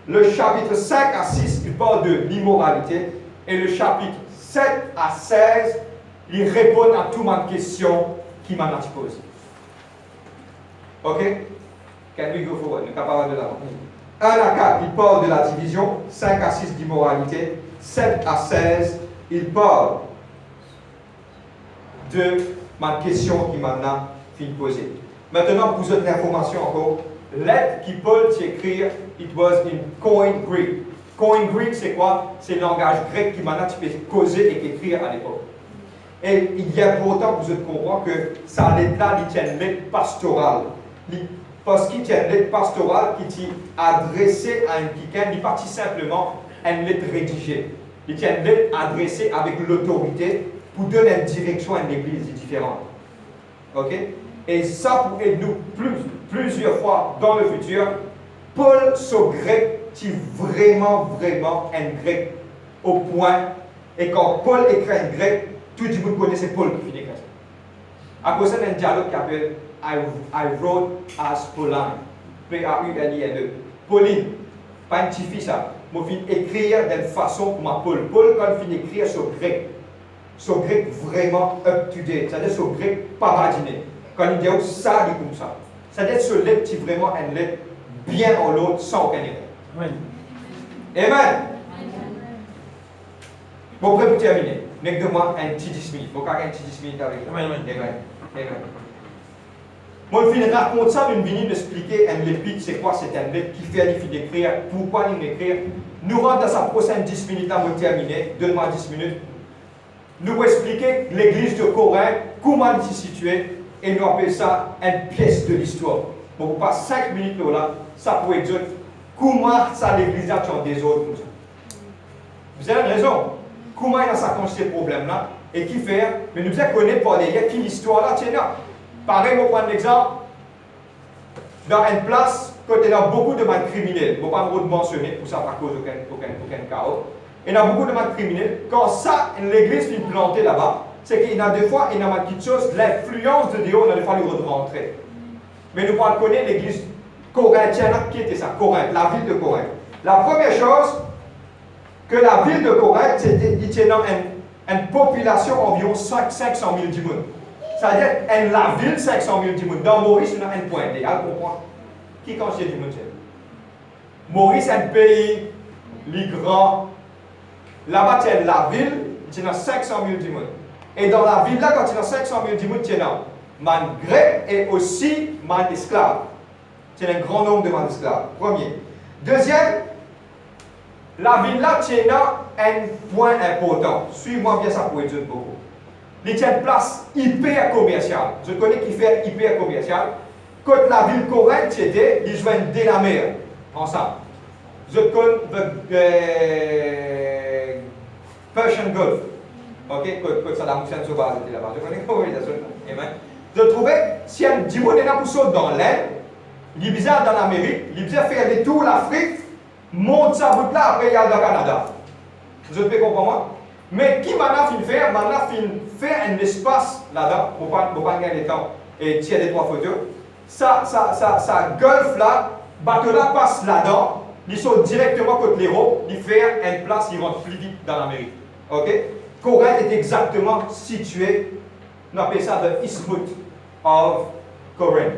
Le chapitre 5 à 6, il parle de l'immoralité. Et le chapitre 7 à 16, il répond à toutes mes questions qui m'a posées. Ok? Can we go forward? Nous sommes capables de l'avant. 1 à 4, il parle de la division. 5 à 6 d'immoralité. 7 à 16, il parle de ma question qui m'a posée. Maintenant, pour cette information encore, lettre qui Paul s'écrire, it was in Koine Greek. Koine Greek, c'est quoi? C'est le langage grec qui maintenant tu peux causer et écrire à l'époque. Et il est important pour vous comprendre que ça lettre là, il tient une lettre pastorale. Parce qu'il tient une lettre pastorale qui est adressée à un quelqu'un, il n'est pas simplement une lettre rédigée. Il tient une lettre adressée avec l'autorité pour donner une direction à une église différente. Ok? Et ça pourrait nous plusieurs fois dans le futur. Paul, ce grec, qui vraiment un grec au point. Et quand Paul écrit un grec, tout le monde connaît c'est Paul qui finit comme ça. À cause d'un dialogue qui s'appelle I wrote as Pauline. P-A-U-L-I-N-E. Pauline, pas une petite fille ça. Je vais écrire d'une façon comme Paul. Paul, quand il finit d'écrire ce grec vraiment up to date, c'est-à-dire ce grec pas badiné. Quand il dit ça, il dit comme ça. C'est-à-dire ce lettre qui est vraiment une lettre bien en l'autre sans aucun erreur. Amen. Amen. Bon, prêt pour terminer. Mettez-moi un petit 10 minutes. Vous avez un petit 10 minutes avec moi. Amen. Amen. Moi, je vais raconter ça, je vais expliquer un épître, c'est quoi, c'est un lettre qui fait l'effet d'écrire, pourquoi il écrire. Nous rentrons dans sa prochaine 10 minutes à vous terminer. Donne-moi 10 minutes. Nous allons expliquer l'église de Corinthe, comment elle est située, et nous appelons ça une pièce de l'histoire. Bon, vous passez 5 minutes là, ça pourrait dire comment ça l'église a des autres comme ça. Vous avez raison. Comment il a ça contre ces problèmes-là, et qui fait, mais nous devons connaître par derrière qui l'histoire là, tiens là. Pareil, on prend l'exemple. dans une place où il y a beaucoup de mal criminels. Je ne vais pas me mentionner pour ça, par cause aucun chaos. Il y a beaucoup de mal criminels. Quand ça, l'église finit planter là-bas, c'est qu'il y a des fois, il y a quelque chose, l'influence de Dieu, on a des fois lui rentrer. Mais nous allons connaître l'église corinthienne, qui était ça, Corinthe, la ville de Corinthe. La première chose, que la ville de Corinthe, il y a une population environ 500 000 dimones. C'est-à-dire, la ville, 500 000 dimones. Dans Maurice, on a un point. Vous comprenez? Qui quand c'est du monde? Maurice, un pays, les grands. Là-bas, il y a la ville, il y a 500 000 dimones. Et dans la ville là, quand il y a 500 000 dimones, il y a man grec et aussi man esclave. Il y a un grand nombre de man esclaves. Premier. Deuxième, la ville là, il y a un point important. Suivez-moi bien ça pour étudier beaucoup. Il y a une place hyper commerciale. Je connais qui fait hyper commercial. Quand la ville Corinthe était, ils joignent de la mer ensemble. Je connais Persian Gulf. Ok, quand Saddam Hussein se base là-bas. Je connais comment il est là. Je trouvais, si un dimoine est là pour sauter dans l'air, il est bizarre dans l'Amérique, il est bizarre faire des tours l'Afrique, monte sa route là, après il y a le Canada. Je peux comprendre. Mais qui maintenant fait un espace là-dedans, pour pas gagner le temps et tirer les trois photos. Ça golf là, bateau là passe là-dedans, ils sont directement contre l'Europe, ils font une place, ils rentrent plus vite dans l'Amérique. Ok? Corinthe est exactement situé, on appelle ça the Isthmus of Corinth.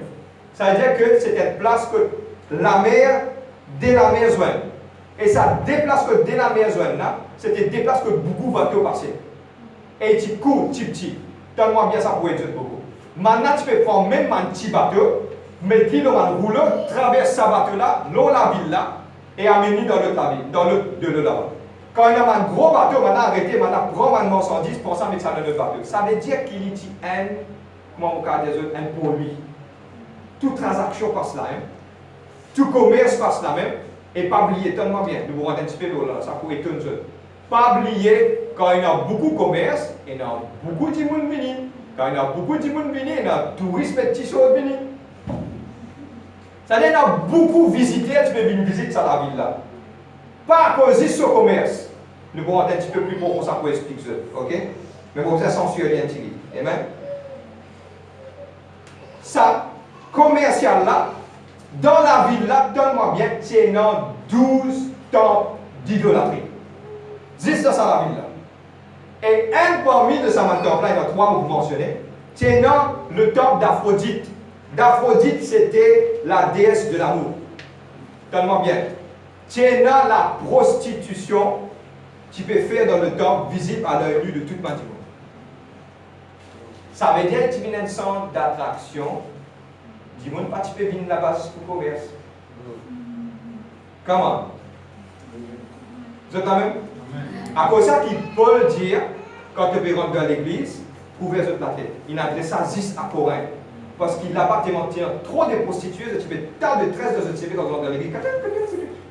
Ça veut dire que c'est une place que la mer, dès la mer joigne. Et ça déplace que dès la mer joigne là, c'était des places que beaucoup de bateaux passaient. Et tu cours, petit. Donne-moi bien ça pour aider beaucoup. Maintenant, tu peux prendre même un petit bateau, mettre dans un rouleau, traverser ce bateau-là, l'eau la ville là, et amener dans l'autre la ville, dans l'autre de l'eau là-bas. Quand il y a un gros bateau, maintenant arrêtez, maintenant prends un marchandise, pour ça mettre ça dans le bateau. Ça veut dire qu'il y a comment on dit des autres, un pour lui. Toute transaction passe là, hein. Tout commerce passe là même. Et pas oublier, tellement bien, nous vous rendons un petit peu là, ça pourrait être une chose. Pas oublier, quand il y a beaucoup de commerce, il y a beaucoup de monde venu. Quand il y a beaucoup de monde venu, il y a touristes et petits choses venus. Ça veut dire qu'il y a beaucoup de visiteurs, tu peux venir visiter ça la ville là. Pas à cause de ce commerce. Nous allons un petit peu plus pour ça pour expliquer ça. Ok? Mais vous avez censuré un petit peu. Amen? Ça, commercial là, dans la ville là, donne-moi bien, c'est dans 12 temples d'idolâtrie. Juste dans la ville là. Et un parmi de ces temples là, il y en a trois que vous mentionnez, c'est dans le temple d'Aphrodite. D'Aphrodite, c'était la déesse de l'amour. Donne-moi bien. C'est dans la prostitution tu peux faire dans le temple visible à l'œil nu de toute manière. Ça veut dire que tu viens d'un centre d'attraction. Dis-moi pas tu peux venir là-bas pour commerce. Comment? Vous êtes quand même? À cause de ça qu'il peut dire, quand tu peux rentrer dans l'église, couvrir la tête. Il adresse ça juste à Corinthe. Parce qu'il n'a pas trop de prostituées, tu peux tant de tresses de ce type dans l'église.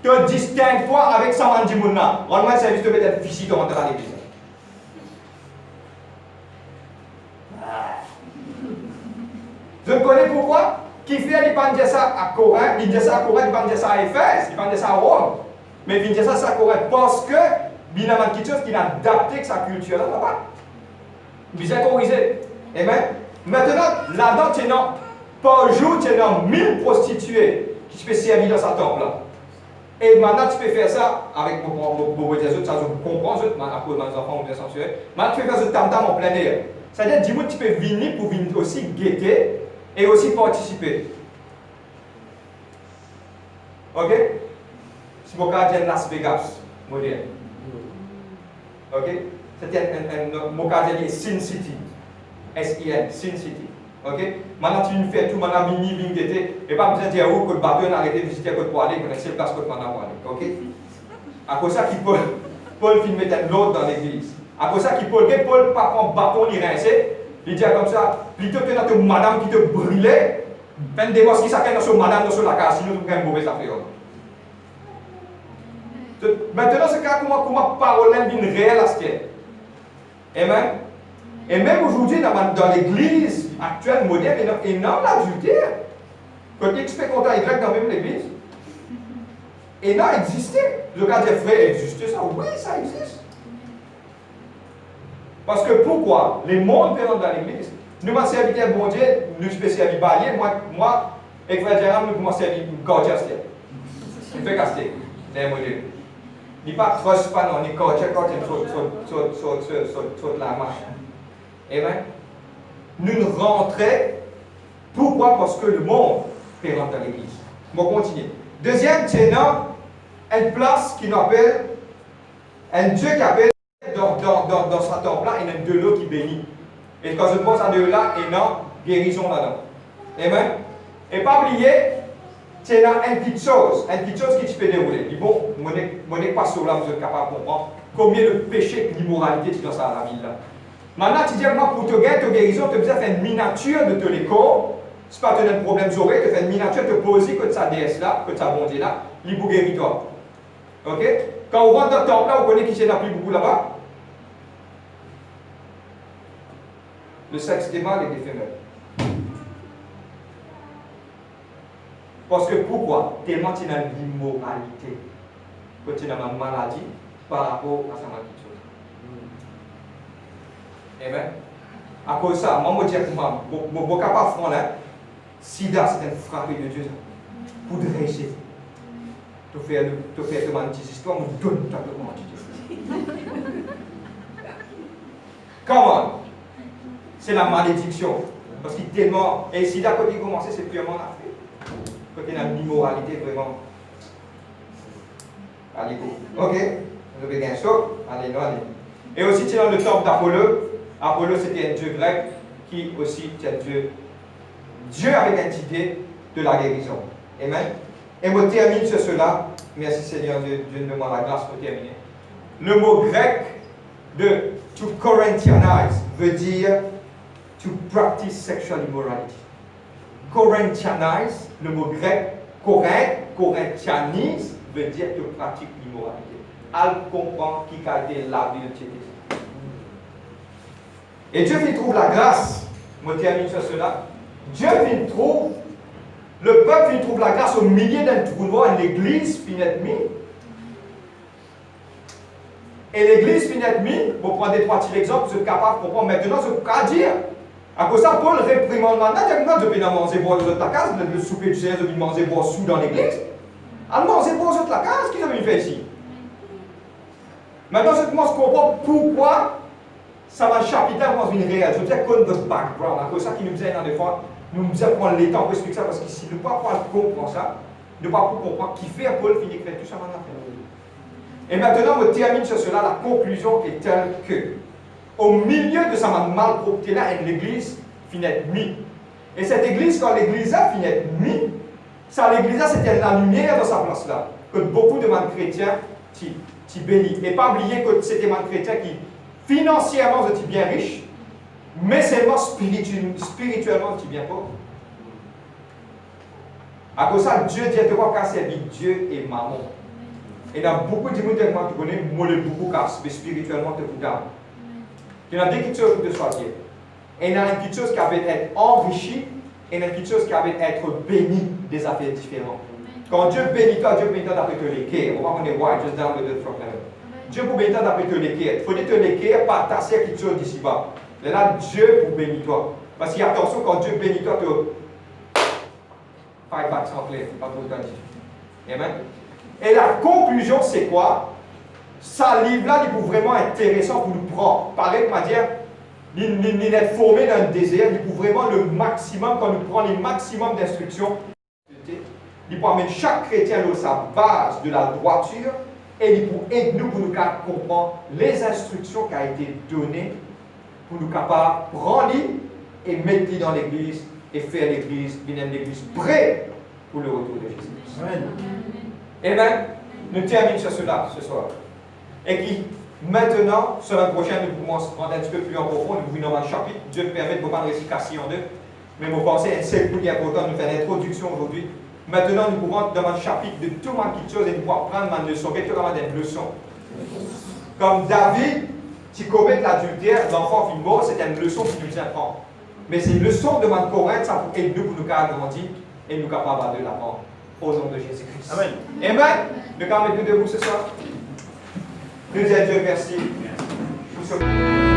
Tu distingues-toi avec ça, Mandimouna. Rends-moi un service de mettre un fichier de rentrer dans l'église. Je connais pourquoi. Qui fait, il va dire ça à Corinthe, il dit ça à Corinthe, il va dire ça à Éphèse, il va dire ça à Rome. Mais il dit ça à Corinthe parce que il y a quelque chose qui a adapté sa culture là-bas. Il a corrigé. Amen. Maintenant, là-dedans, tu as par jour, tu as 1000 prostituées qui se font servir dans sa temple là. Et maintenant, tu peux faire ça avec beaucoup des autres, ça je comprends, à cause de mes enfants ou bien censurés. Maintenant, tu peux faire ce tam-tam en plein air. C'est-à-dire, dis-moi, tu peux venir pour venir aussi guetter et aussi participer. Ok? Si mon cas dit Las Vegas, moderne. Ok? C'était mon cas dit Sin City. S-I-N, Sin City. Ok? Maintenant, tu me fais tout, maintenant, mini, guetter, et pas besoin de dire où que le bateau a arrêté de visiter côté pour aller, connaître la place côté pour aller. Ok? À cause de ça, Paul filme l'autre dans l'église. À cause de ça, Paul ne pas prendre bâton ni rincer. Il dit comme ça, plutôt que notre madame qui te brûlait, ben des mois qui s'appelle notre madame dans la case, sinon tu as une mauvaise affaire. Maintenant, c'est comment parole d'une réelle aspect. Amen. Et même aujourd'hui, dans l'église actuelle, moderne, il y a l'adultère. Quand X fait content Y dans même l'église, et non, existait. Le cas des frères, existait ça? Oui, ça existe. Parce que pourquoi? Les mondes présents dans l'église, nous m'en serviteurs bon Dieu, nous spécialisons bailler, moi, et frère Gérard, nous commençons à servir Cordier. Il fait caster, les modèles. Il n'y a pas de trust, pas non, il y a Cordier, sur la marche. Amen. Nous nous rentrons. Pourquoi? Parce que le monde présent dans l'église. On va continuer. Deuxième, c'est une place qui nous appelle, un Dieu qui appelle dans sa temple là, et un de l'eau qui bénit. Et quand je pense à de là, et non, guérison là-dedans. Amen. Et pas oublier, c'est là une petite chose qui tu peux dérouler. Dis bon, mon pasteur là, vous êtes capable de comprendre combien de péchés et d'immoralité tu as dans la ville là. Maintenant, tu dis, moi, pour te gagner ta guérison, tu as besoin de faire une miniature de tous les corps. Si tu as un problème d'oreille, tu fais une miniature, tu poses que sa déesse là, que sa bon Dieu là, il vous guérit toi. Ok? Quand on rentre dans le temple là, on connaît qui s'est appelé beaucoup là-bas. Le sexe des mâles et des femelles. Parce que pourquoi? Tellement tu as l'immoralité, que tu as une maladie par rapport à sa maladie. Amen. À cause de ça, moi, je dis que moi, je ne suis pas franc là. Sida, c'est une frappe de Dieu. Pour dresser. Tu fais une histoire, je donne ta demande. Comment? C'est la malédiction. Parce qu'il est tellement. Et Sida, quand il commence, c'est purement l'Afrique. Quand il y a une immoralité vraiment. Allez, go. Ok? Vous avez gagné ça? Allez, non, allez. Et aussi, tu es dans le temple d'Apollo. Apollo, c'était un dieu grec qui aussi était un dieu. Dieu avec une idée de la guérison. Amen. Et je termine sur cela. Merci Seigneur, Dieu nous demande la grâce pour terminer. Le mot grec de to Corinthianize veut dire to practice sexual immorality. Corinthianize, le mot grec, Corinthianise veut dire que pratique l'immoralité. Elle comprend qui a été lavé de Dieu. Et Dieu il trouve la grâce. Je termine sur cela. Dieu il trouve, le peuple il trouve la grâce au milieu d'un trou noir, l'église finit. Et l'église finit, pour prendre des trois petits exemples, vous êtes capable de comprendre maintenant ce qu'on dire. À cause de ça, Paul réprimande maintenant, je peux manger boire aux autres la case, le souper du Seigneur, je vais manger boire sous dans l'église. Alors manger boire aux autres la case, qu'est-ce que vous faites ici? Maintenant, je commence à comprendre pourquoi ça va chapitre dans une réelle. Je veux dire, comme de background, à cause de ça qui nous aide dans des fois, nous devons prendre le temps pour expliquer ça, parce que si nous ne pouvons pas comprendre ça, nous ne pouvons pas comprendre qui fait Paul finit faire tout ça maintenant. Et maintenant, on termine sur cela, la conclusion est telle que, au milieu de sa malpropreté là, l'église finit mise. Et cette église, quand l'église a fini mise, ça l'église c'était la lumière dans sa place là, que beaucoup de chrétiens qui bénissent. Et pas oublier que c'était des chrétiens qui financièrement étaient bien riches, mais seulement spirituellement étaient bien pauvres. À cause de ça, Dieu dit à toi qu'à servir Dieu et maman. Et il y a beaucoup de gens qui connaissent, moi le beaucoup mais spirituellement te coûte d'âme. Il y a deux petites choses de choisir. Et il y a une petite chose qui avait être enrichie et il y a une petite chose qui avait être bénie des affaires différentes. Quand Dieu bénit toi d'après te l'équerre. On va prendre white just down with the front level. Dieu pour bénir toi d'après te l'équerre. Il faut te l'équerre par tasser quelque chose d'ici bas. Et là, Dieu pour bénir toi. Parce qu'il y a attention, quand Dieu bénit toi, tu five back sans clé, pas trop le temps. Amen. Et la conclusion, c'est quoi? Ça livre-là, il est vraiment intéressant pour nous prendre. Pareil, on va dire, il est formé dans le désert, il est vraiment le maximum, quand nous prenons le maximum d'instructions, il peut amener chaque chrétien dans sa base de la droiture et il peut aider nous pour nous comprendre les instructions qui ont été données pour nous capables de prendre et mettre dans l'église et faire l'église, une église prête pour le retour de Jésus. Amen. Amen. Nous terminons sur cela ce soir. Et qui, maintenant, semaine prochaine, nous pouvons se rendre un petit peu plus en profond, nous venons dans le chapitre. Dieu nous permet de ne pas récitation en deux. Mais vous pensez, c'est le plus important de nous faire une introduction aujourd'hui. Maintenant, nous pouvons dans le chapitre de tout le petites choses et nous pouvons prendre une leçon. Qu'est-ce que une leçon? Comme David, qui commet l'adultère, l'enfant fit mort, c'est une leçon qui nous apprend. Mais c'est une leçon de Corinthe, ça pour aider nous pour nous grandir et nous capables de l'apprendre. Au nom de Jésus-Christ. Amen. Amen. Nous mettons debout ce soir. Nous disons Dieu merci. Pour ce